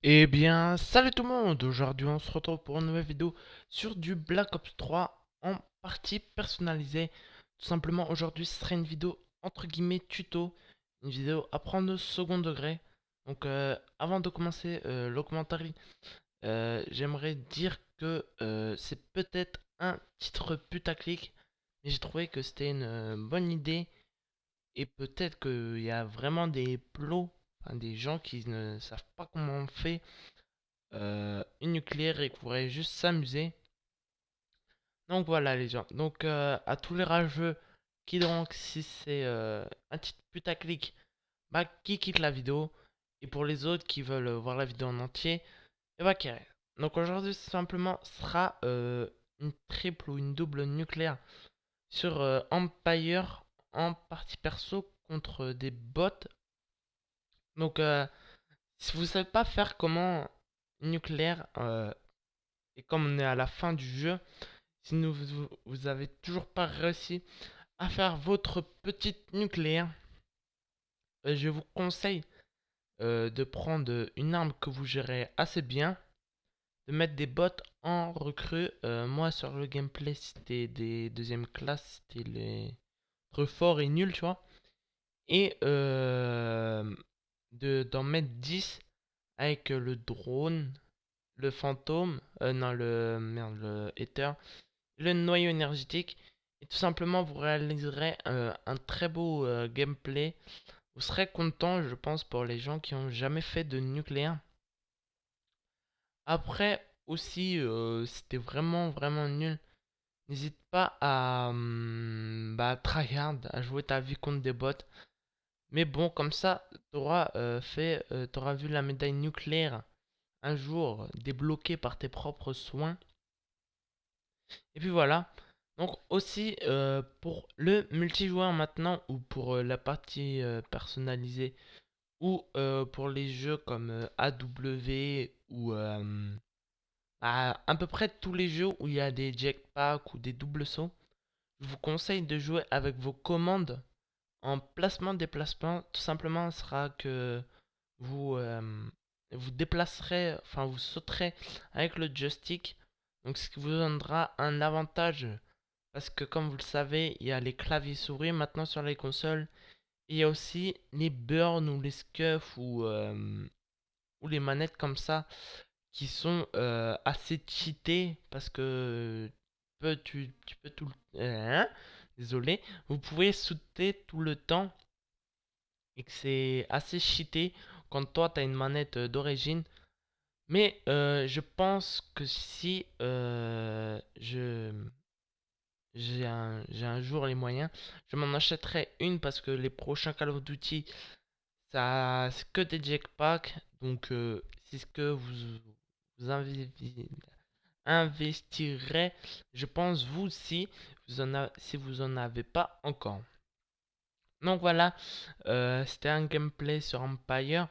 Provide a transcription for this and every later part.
Eh bien, salut tout le monde! Aujourd'hui, on se retrouve pour une nouvelle vidéo sur du Black Ops 3 en partie personnalisée. Tout simplement, aujourd'hui, ce sera une vidéo entre guillemets tuto, une vidéo à prendre au second degré. Donc, avant de commencer le commentaire, j'aimerais dire que c'est peut-être un titre putaclic, mais j'ai trouvé que c'était une bonne idée et peut-être qu'il y a vraiment des plots, enfin, des gens qui ne savent pas comment on fait une nucléaire et qu'on pourrait juste s'amuser. Donc voilà les gens. Donc à tous les rageux qui donc si c'est un titre putaclic, bah qui quitte la vidéo. Et pour les autres qui veulent voir la vidéo en entier, et bah qui reste. Donc aujourd'hui simplement sera une triple ou une double nucléaire sur Empire en partie perso contre des bots. Donc si vous savez pas faire comment nucléaire et comme on est à la fin du jeu, si vous avez toujours pas réussi à faire votre petite nucléaire, je vous conseille de prendre une arme que vous gérez assez bien, de mettre des bots en recrue. Moi sur le gameplay c'était des deuxième classe, c'était les entre fort et nul, tu vois. Et d'en mettre 10 avec le drone, le fantôme, non le merde, le Ether, le noyau énergétique. Et tout simplement, vous réaliserez un très beau gameplay. Vous serez content, je pense, pour les gens qui ont jamais fait de nucléaire. Après, aussi, c'était vraiment nul. N'hésite pas à bah, tryhard, à jouer ta vie contre des bots. Mais bon, comme ça, t'auras vu la médaille nucléaire un jour débloquée par tes propres soins. Et puis voilà. Donc aussi pour le multijoueur maintenant ou pour la partie personnalisée ou pour les jeux comme AW ou à peu près tous les jeux où il y a des jetpacks ou des doubles sauts, je vous conseille de jouer avec vos commandes en placement déplacement. Tout simplement sera que vous vous déplacerez, enfin vous sauterez avec le joystick. Donc ce qui vous donnera un avantage parce que comme vous le savez, il y a les claviers souris maintenant sur les consoles. Et il y a aussi les burns ou les scuffs ou les manettes comme ça qui sont assez cheatées parce que tu peux tout le... désolé. Vous pouvez sauter tout le temps et que c'est assez cheaté quand toi tu as une manette d'origine. Mais je pense que si j'ai un jour les moyens, je m'en achèterai une parce que les prochains Call of Duty, ça c'est que des jetpacks. Donc c'est ce que vous investirez, je pense vous aussi, si vous en avez pas encore. Donc voilà, c'était un gameplay sur Empire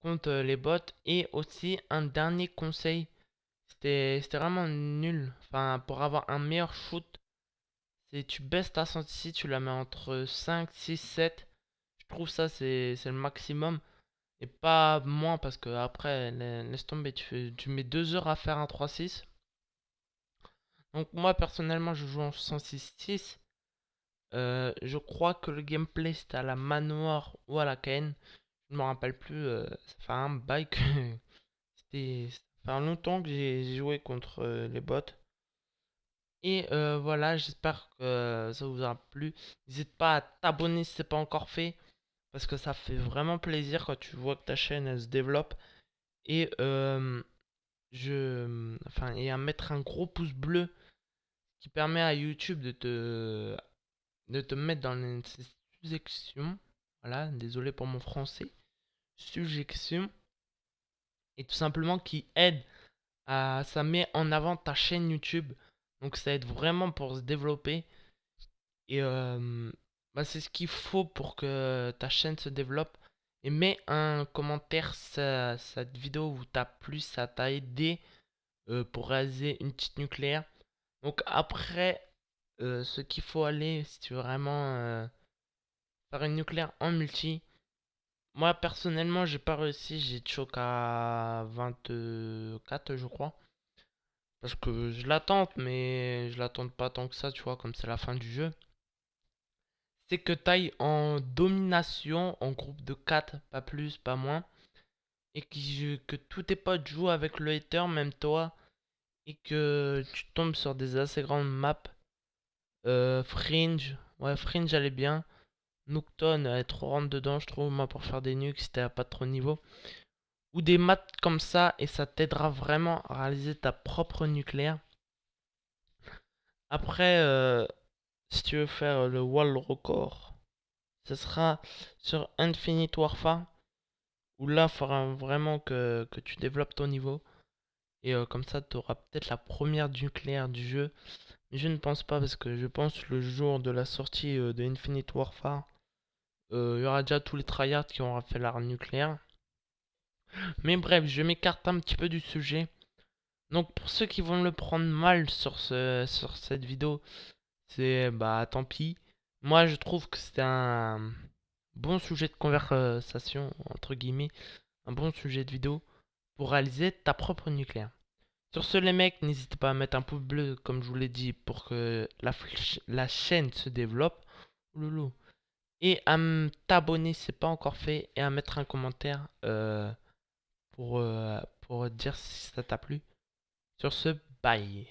contre les bots et aussi un dernier conseil. C'était vraiment nul. Enfin, pour avoir un meilleur shoot, c'est tu baisses ta sensi, tu la mets entre 5 6 7. Je trouve ça c'est le maximum. Et pas moins parce que après, laisse tomber, tu mets 2 heures à faire un 3-6. Donc moi personnellement je joue en 106-6. Je crois que le gameplay c'était à la manoir ou à la Cayenne. Je ne me rappelle plus. Ça fait un bail que ça fait longtemps que j'ai joué contre les bots. Et voilà, j'espère que ça vous aura plu. N'hésite pas à t'abonner si c'est pas encore fait. Parce que ça fait vraiment plaisir quand tu vois que ta chaîne elle se développe. Et enfin, et à mettre un gros pouce bleu qui permet à YouTube de te mettre dans les suggestions. Voilà, désolé pour mon français. Suggestions. Et tout simplement qui aide à... Ça met en avant ta chaîne YouTube. Donc ça aide vraiment pour se développer. Et bah, c'est ce qu'il faut pour que ta chaîne se développe. Et mets un commentaire si cette vidéo vous t'a plu, ça t'a aidé pour réaliser une petite nucléaire. Donc après, ce qu'il faut aller, si tu veux vraiment faire une nucléaire en multi, Moi personnellement j'ai pas réussi, j'ai choc à 24 je crois. Parce que je l'attends, mais je l'attends pas tant que ça, tu vois, comme c'est la fin du jeu. C'est que t'ailles en domination, en groupe de 4 pas plus, pas moins. Et que tous tes potes jouent avec le hater, même toi. Et que tu tombes sur des assez grandes maps. Fringe, ouais, Fringe elle est bien. Nuketown, elle est trop rentre dedans, je trouve, moi, pour faire des nukes si t'as pas trop de niveau. Ou des maps comme ça, et ça t'aidera vraiment à réaliser ta propre nucléaire. Après, si tu veux faire le wall record, ce sera sur Infinite Warfare. Où là, il faudra vraiment que tu développes ton niveau. Et comme ça, tu auras peut-être la première nucléaire du jeu. Mais je ne pense pas parce que je pense le jour de la sortie de Infinite Warfare, il y aura déjà tous les tryhards qui auront fait l'arme nucléaire. Mais bref, je m'écarte un petit peu du sujet. Donc pour ceux qui vont le prendre mal sur cette vidéo, c'est bah tant pis. Moi je trouve que c'est un bon sujet de conversation, entre guillemets, un bon sujet de vidéo pour réaliser ta propre nucléaire. Sur ce les mecs, n'hésitez pas à mettre un pouce bleu comme je vous l'ai dit pour que la chaîne se développe. Loulou. Et à t'abonner si c'est pas encore fait et à mettre un commentaire pour dire si ça t'a plu. Sur ce, bye.